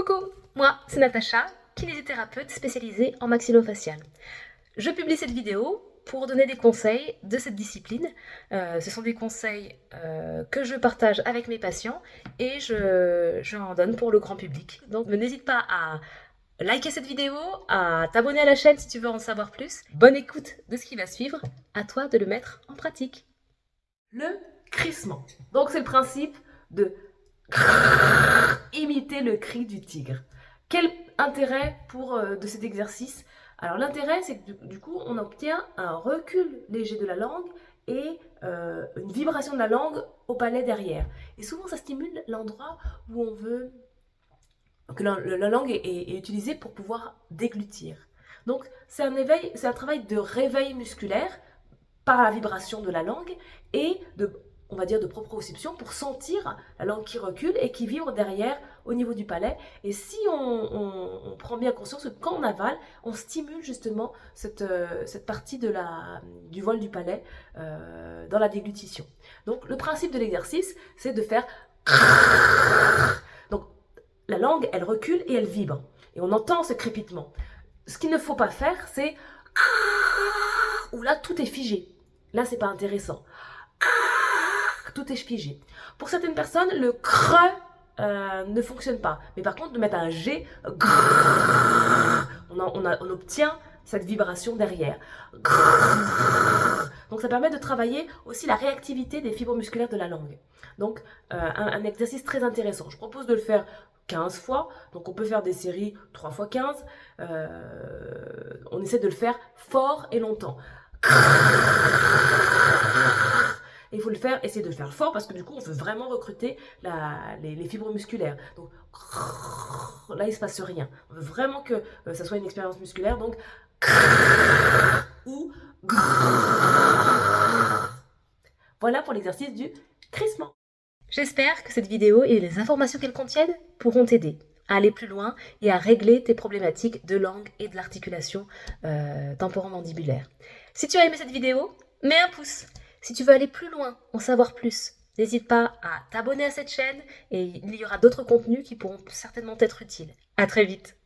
Coucou, moi c'est Natacha, kinésithérapeute spécialisée en maxillofacial. Je publie cette vidéo pour donner des conseils de cette discipline. Ce sont des conseils que je partage avec mes patients et je en donne pour le grand public. Donc n'hésite pas à liker cette vidéo, à t'abonner à la chaîne si tu veux en savoir plus. Bonne écoute de ce qui va suivre, à toi de le mettre en pratique. Le crissement. Donc c'est le principe de imiter le cri du tigre. Quel intérêt de cet exercice? Alors l'intérêt, c'est que du coup, on obtient un recul léger de la langue et une vibration de la langue au palais derrière. Et souvent, ça stimule l'endroit où on veut que la langue est utilisée pour pouvoir déglutir. Donc c'est un travail de réveil musculaire par la vibration de la langue et on va dire de proprioception pour sentir la langue qui recule et qui vibre derrière au niveau du palais. Et si on prend bien conscience que quand on avale, on stimule justement cette partie du vol du palais dans la déglutition. Donc le principe de l'exercice, c'est de faire... Donc la langue, elle recule et elle vibre. Et on entend ce crépitement. Ce qu'il ne faut pas faire, c'est... où là, tout est figé. Là, c'est pas intéressant. Tout est figé. Pour certaines personnes, le creux ne fonctionne pas. Mais par contre, de mettre un G, on obtient cette vibration derrière. Donc ça permet de travailler aussi la réactivité des fibres musculaires de la langue. Donc un exercice très intéressant. Je propose de le faire 15 fois, donc on peut faire des séries 3 x 15. On essaie de le faire fort et longtemps. Il faut essayer de le faire fort parce que du coup on veut vraiment recruter les fibres musculaires. Donc là il se passe rien. On veut vraiment que ça soit une expérience musculaire. Donc ou voilà pour l'exercice du crissement. J'espère que cette vidéo et les informations qu'elle contienne pourront t'aider à aller plus loin et à régler tes problématiques de langue et de l'articulation temporomandibulaire. Si tu as aimé cette vidéo, mets un pouce. Si tu veux aller plus loin, en savoir plus, n'hésite pas à t'abonner à cette chaîne et il y aura d'autres contenus qui pourront certainement t'être utiles. À très vite.